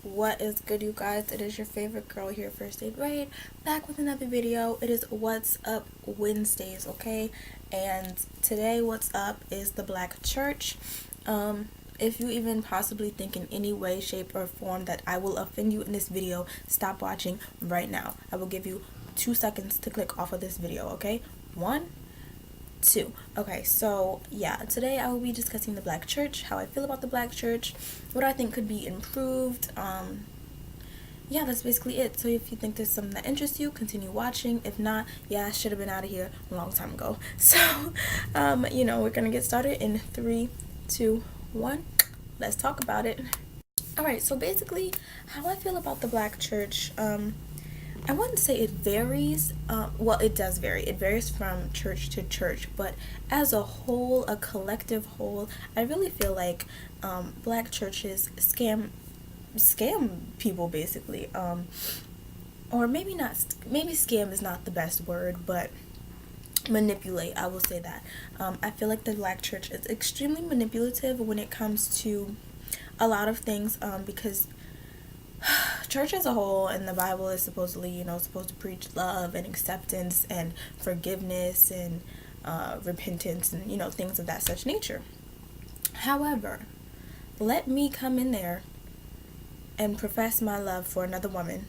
What is good, you guys? It is your favorite girl here, Firstaderaid, back with another video. It is What's Up Wednesdays, okay? And today, what's up is the Black Church. If you even possibly think in any way, shape, or form that I will offend you in this video, stop watching right now. I will give you 2 seconds to click off of this video, okay? 1, 2. Okay, so yeah, today I will be discussing the Black Church, how I feel about the Black Church, what I think could be improved. Yeah, that's basically it. So if you think there's something that interests you, continue watching. If not, yeah, I should have been out of here a long time ago. So we're gonna get started in 3, 2, 1. Let's talk about it. Alright, so basically how I feel about the Black Church, I wouldn't say it varies. Well, it does vary. It varies from church to church, but as a whole, a collective whole, I really feel like Black churches scam people basically. Or maybe not. Maybe scam is not the best word, but manipulate. I will say that. I feel like the Black church is extremely manipulative when it comes to a lot of things. Because church as a whole in the Bible is supposedly, supposed to preach love and acceptance and forgiveness and repentance and, things of that such nature. However, let me come in there and profess my love for another woman.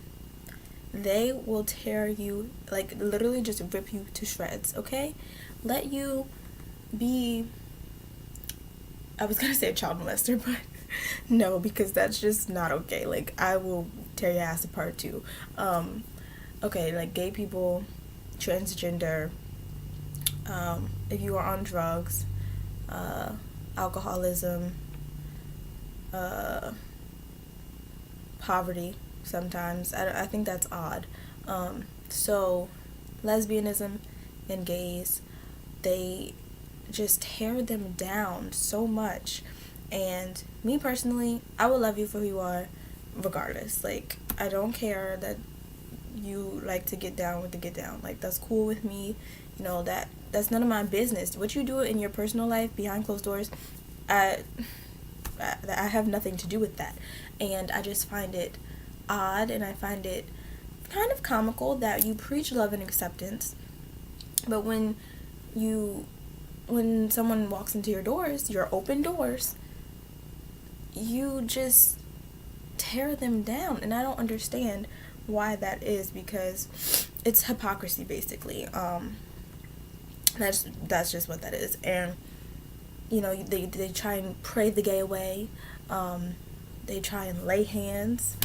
They will tear you, like literally just rip you to shreds, okay? Let you be, I was gonna say a child molester, but no, because that's just not okay. Like, I will tear your ass apart too. Okay, like gay people, transgender, if you are on drugs, alcoholism, poverty sometimes. I think that's odd. So lesbianism and gays, they just tear them down so much. And me personally, I will love you for who you are regardless. Like, I don't care that you like to get down with the get down. Like, that's cool with me. That's none of my business. What you do in your personal life behind closed doors, I have nothing to do with that. And I just find it odd, and I find it kind of comical that you preach love and acceptance, but when someone walks into your doors, your open doors, you just tear them down. And I don't understand why that is, because it's hypocrisy basically. That's just what that is. And they try and pray the gay away. They try and lay hands,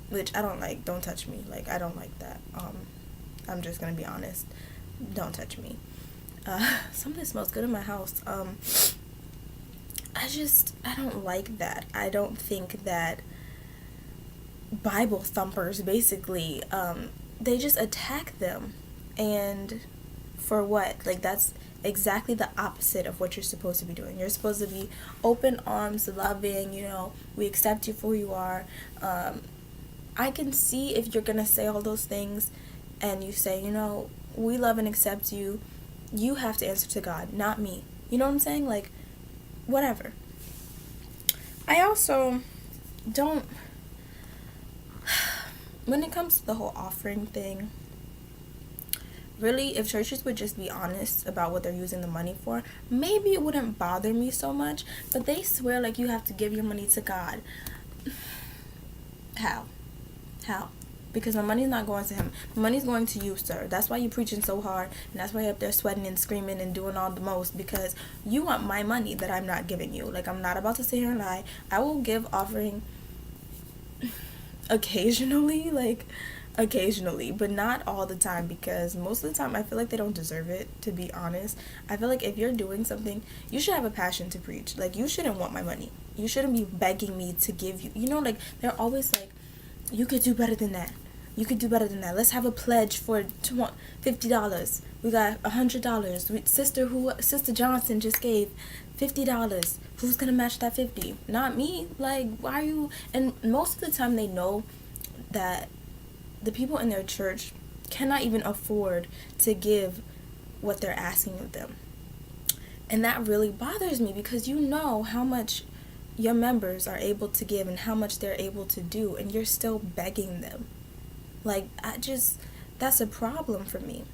which I don't like. Don't touch me. Like, I don't like that. I'm just gonna be honest. Don't touch me. Something smells good in my house. I don't like that. I don't think that Bible thumpers basically, they just attack them. And for what? Like, that's exactly the opposite of what you're supposed to be doing. You're supposed to be open arms, loving, we accept you for who you are. I can see if you're gonna say all those things and you say, we love and accept you, you have to answer to God, not me. You know what I'm saying? Like, whatever. I also don't, when it comes to the whole offering thing, really, if churches would just be honest about what they're using the money for, maybe it wouldn't bother me so much. But they swear like you have to give your money to God. How? Because my money's not going to him. My money's going to you, sir. That's why you're preaching so hard, and that's why you're up there sweating and screaming and doing all the most, because you want my money that I'm not giving you. Like, I'm not about to sit here and lie. I will give offering occasionally, but not all the time, because most of the time I feel like they don't deserve it, to be honest. I feel like if you're doing something, you should have a passion to preach. Like, you shouldn't want my money. You shouldn't be begging me to give you. Like, they're always like, you could do better than that. You could do better than that. Let's have a pledge for $50. We got $100. Sister Johnson just gave $50. Who's gonna match that 50? Not me. Like, why are you? And most of the time they know that the people in their church cannot even afford to give what they're asking of them. And that really bothers me, because how much your members are able to give and how much they're able to do, and you're still begging them. Like, that's a problem for me.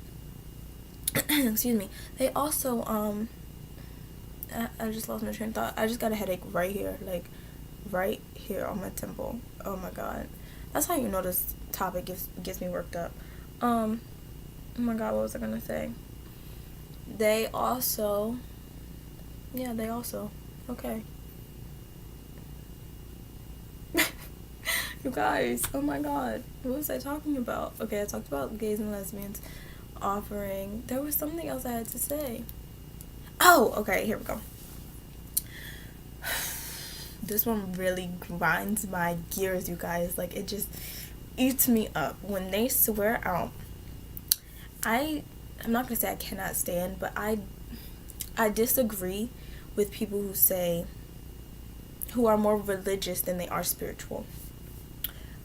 Excuse me. They also, I just lost my train of thought. I just got a headache right here, like, right here on my temple. Oh my god. That's how you know this topic gets me worked up. Oh my god, what was I gonna say? They also, okay. You guys, oh my god, what was I talking about? Okay, I talked about gays and lesbians offering. There was something else I had to say. Oh, okay, here we go. This one really grinds my gears, you guys. Like, it just eats me up when they swear out. I'm not gonna say I cannot stand, but I disagree with people who are more religious than they are spiritual.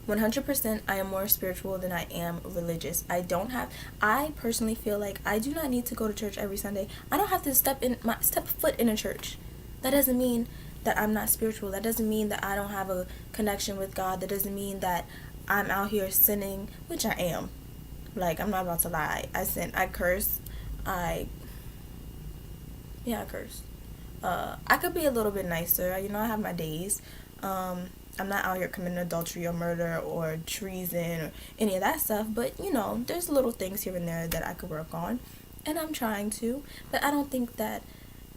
100% I am more spiritual than I am religious. I personally feel like I do not need to go to church every Sunday. I don't have to step foot in a church. That doesn't mean that I'm not spiritual. That doesn't mean that I don't have a connection with God. That doesn't mean that I'm out here sinning, which I am. Like, I'm not about to lie. I sin. I curse. I curse. I could be a little bit nicer. I have my days. I'm not out here committing adultery or murder or treason or any of that stuff, but there's little things here and there that I could work on, and I'm trying to. But I don't think that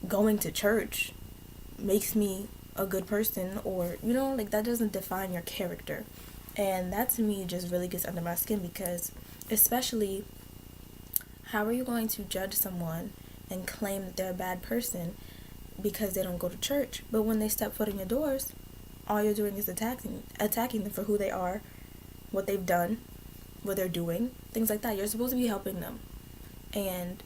going to church makes me a good person, or like, that doesn't define your character. And that to me just really gets under my skin, because especially, how are you going to judge someone and claim that they're a bad person because they don't go to church, but when they step foot in your doors, all you're doing is attacking them for who they are, what they've done, what they're doing, things like that. You're supposed to be helping them. And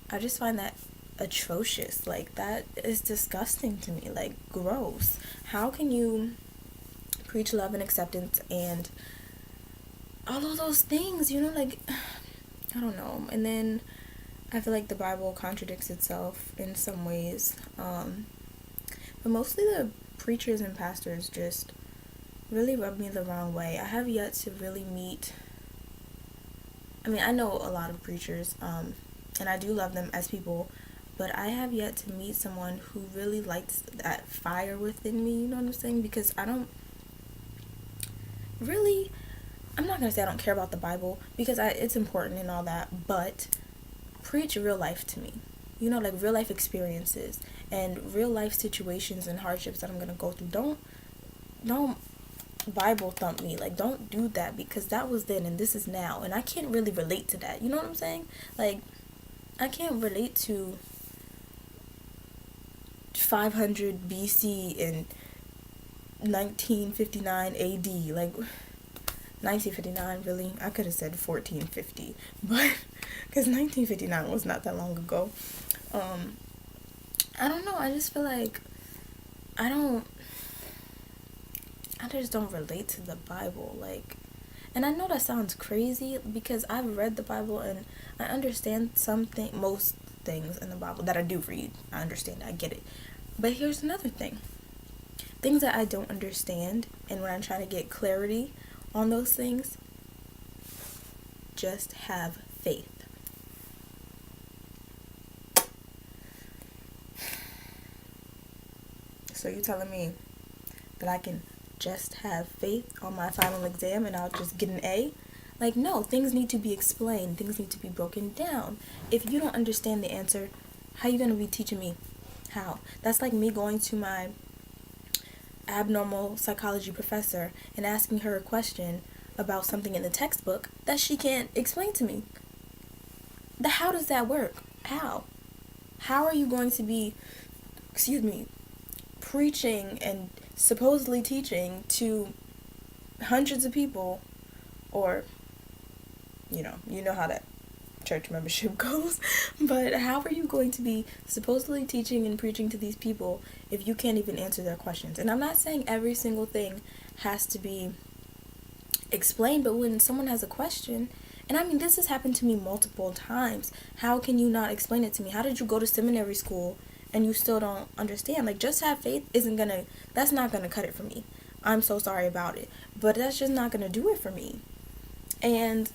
I just find that atrocious. Like, that is disgusting to me. Like, gross. How can you preach love and acceptance and all of those things, like, I don't know. And then I feel like the Bible contradicts itself in some ways. But mostly the preachers and pastors just really rub me the wrong way. I have yet to really meet, I know a lot of preachers, and I do love them as people, but I have yet to meet someone who really lights that fire within me, you know what I'm saying? Because I'm not going to say I don't care about the Bible, because it's important and all that, but preach real life to me. Like, real life experiences and real life situations and hardships that I'm going to go through. Don't Bible thump me. Like, don't do that, because that was then and this is now, and I can't really relate to that. You know what I'm saying? Like, I can't relate to 500 BC and 1959 AD. Like, 1959, really? I could have said 1450, but because 1959 was not that long ago. I don't know, I just feel like I just don't relate to the Bible. Like, and I know that sounds crazy, because I've read the Bible and I understand most things in the Bible that I do read. I understand, I get it. But here's another thing. Things that I don't understand, and when I'm trying to get clarity on those things, just have faith. So you're telling me that I can just have faith on my final exam and I'll just get an A? Like, no, things need to be explained. Things need to be broken down. If you don't understand the answer, how are you going to be teaching me? How? That's like me going to my abnormal psychology professor and asking her a question about something in the textbook that she can't explain to me. How does that work? How? How are you going to be, preaching and supposedly teaching to hundreds of people, or you know how that church membership goes, but how are you going to be supposedly teaching and preaching to these people if you can't even answer their questions? And I'm not saying every single thing has to be explained, but when someone has a question, and this has happened to me multiple times, how can you not explain it to me? How did you go to seminary school and you still don't understand. Like, just have faith that's not gonna cut it for me. I'm so sorry about it, but that's just not gonna do it for me. And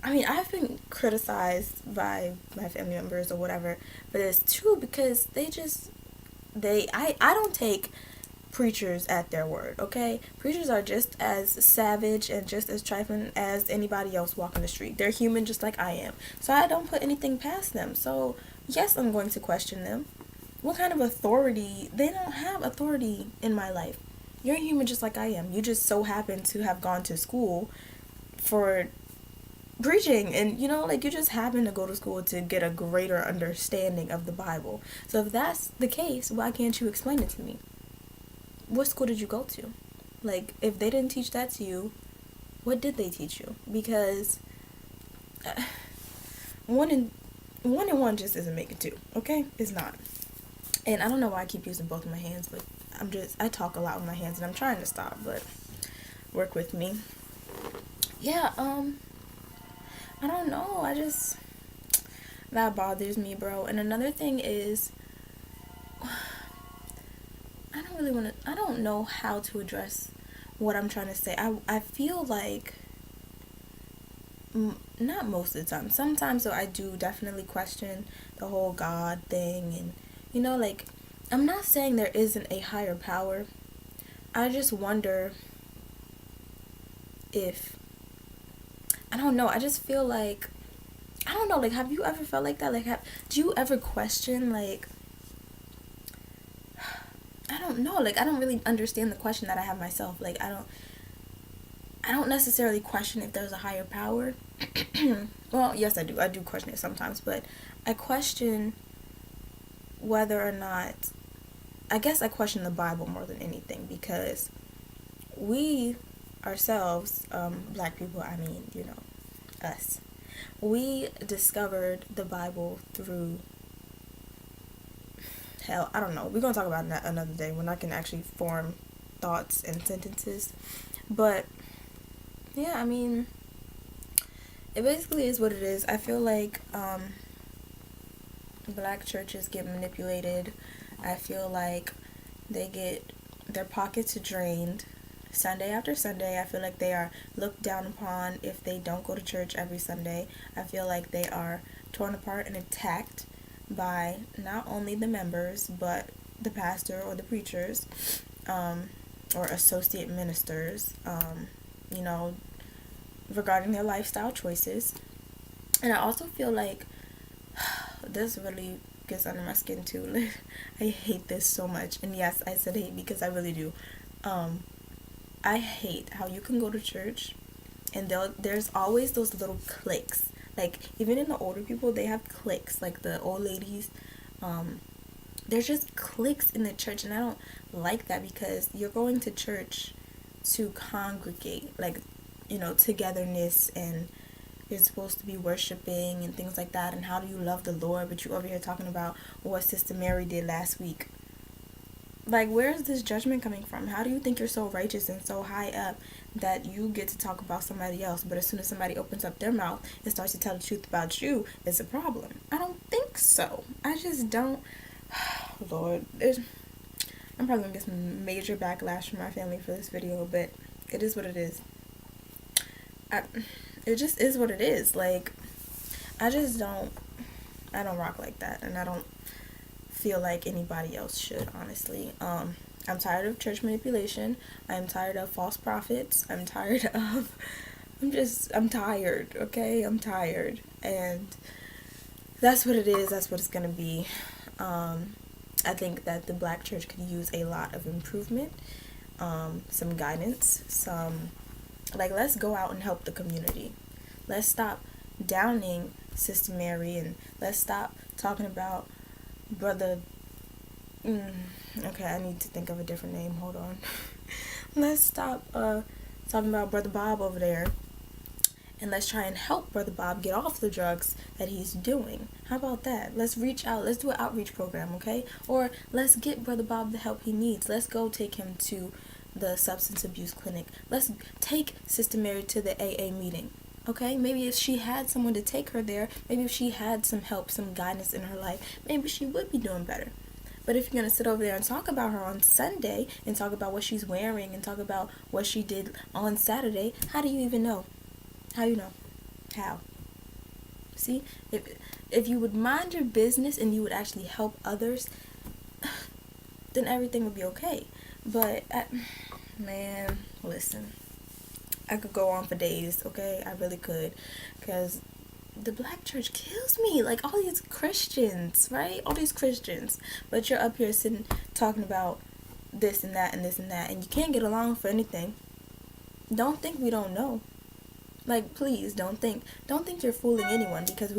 I mean, I've been criticized by my family members or whatever for this too, because I don't take preachers at their word, okay? Preachers are just as savage and just as trifling as anybody else walking the street. They're human just like I am. So I don't put anything past them. So yes, I'm going to question them. What kind of authority? They don't have authority in my life. You're human just like I am. You just so happen to have gone to school for preaching, and like, you just happen to go to school to get a greater understanding of the Bible. So if that's the case, why can't you explain it to me? What school did you go to? Like, if they didn't teach that to you, what did they teach you? Because one and one just isn't making two, okay? It's not. And I don't know why I keep using both of my hands, but I talk a lot with my hands, and I'm trying to stop, but work with me. Yeah, I don't know, that bothers me, bro. And another thing is, I don't know how to address what I'm trying to say. I feel like, not most of the time, sometimes though, I do definitely question the whole God thing, and like, I'm not saying there isn't a higher power. I just wonder if, I don't know, I just feel like, I don't know, like, have you ever felt like that? Like, do you ever question, like, I don't know, like, I don't really understand the question that I have myself. Like, I don't necessarily question if there's a higher power. Well, yes, I do question it sometimes, but I question whether or not, I guess I question the Bible more than anything, because we ourselves, black people, I mean, us, we discovered the Bible through, hell, I don't know, we're gonna talk about that another day when I can actually form thoughts and sentences. But yeah, I mean, it basically is what it is. I feel like black churches get manipulated. I feel like they get their pockets drained Sunday after Sunday. I feel like they are looked down upon if they don't go to church every Sunday. I feel like they are torn apart and attacked by not only the members, but the pastor or the preachers, or associate ministers, regarding their lifestyle choices. And I also feel like this really gets under my skin too. I hate this so much. And yes, I said hate because I really do. I hate how you can go to church and there's always those little cliques. Like, even in the older people, they have cliques. Like, the old ladies, there's just cliques in the church, and I don't like that, because you're going to church to congregate, like, togetherness, and you're supposed to be worshiping and things like that, and how do you love the Lord, but you over here talking about what Sister Mary did last week. Like, where is this judgment coming from? How do you think you're so righteous and so high up that you get to talk about somebody else, but as soon as somebody opens up their mouth and starts to tell the truth about you, it's a problem? I don't think so. I just don't. Lord, I'm probably gonna get some major backlash from my family for this video, but it is what it is. It just is what it is. Like, I don't rock like that, and I don't feel like anybody else should, honestly. I'm tired of church manipulation. I'm tired of false prophets. I'm tired, okay? I'm tired. And that's what it is. That's what it's gonna be. I think that the black church could use a lot of improvement, some guidance, let's go out and help the community. Let's stop downing Sister Mary, and let's stop talking about Brother, okay, I need to think of a different name, hold on. Let's stop talking about Brother Bob over there, and let's try and help Brother Bob get off the drugs that he's doing. How about that? Let's reach out. Let's do an outreach program, okay? Or let's get Brother Bob the help he needs. Let's go take him to the substance abuse clinic. Let's take Sister Mary to the AA meeting, okay? Maybe if she had someone to take her there, maybe if she had some help, some guidance in her life, maybe she would be doing better. But if you're gonna sit over there and talk about her on Sunday and talk about what she's wearing and talk about what she did on Saturday, how do you even know? How you know? How? See, if you would mind your business and you would actually help others, then everything would be okay. But man, listen, I could go on for days, okay? I really could, because the black church kills me. Like, all these Christians, right? All these Christians, but you're up here sitting talking about this and that and this and that, and you can't get along for anything. Don't think we don't know. Like, please don't think you're fooling anyone, because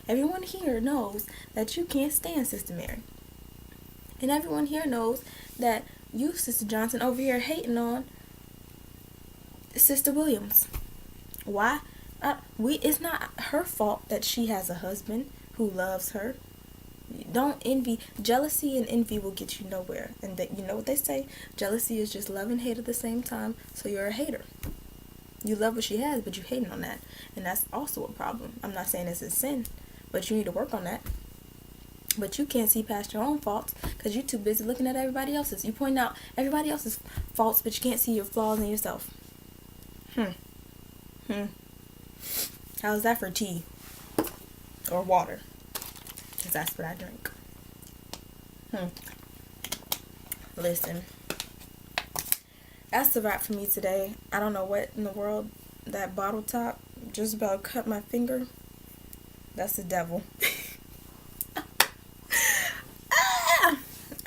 everyone here knows that you can't stand Sister Mary. And everyone here knows that you, Sister Johnson, over here hating on Sister Williams. Why? It's not her fault that she has a husband who loves her. Don't envy. Jealousy and envy will get you nowhere. And that, you know what they say? Jealousy is just love and hate at the same time. So you're a hater. You love what she has, but you hating on that. And that's also a problem. I'm not saying it's a sin, but you need to work on that. But you can't see past your own faults because you're too busy looking at everybody else's. You point out everybody else's faults, but you can't see your flaws in yourself. How's that for tea? Or water? Because that's what I drink. Listen. That's the wrap for me today. I don't know what in the world that bottle top just about cut my finger. That's the devil.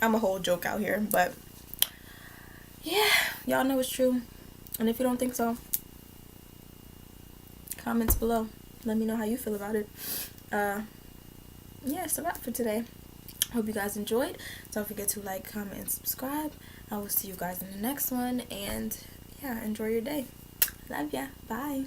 I'm a whole joke out here, but yeah, y'all know it's true. And if you don't think so, comments below. Let me know how you feel about it. Yeah, it's a wrap for today. Hope you guys enjoyed. Don't forget to like, comment, and subscribe. I will see you guys in the next one. And yeah, enjoy your day. Love ya. Bye.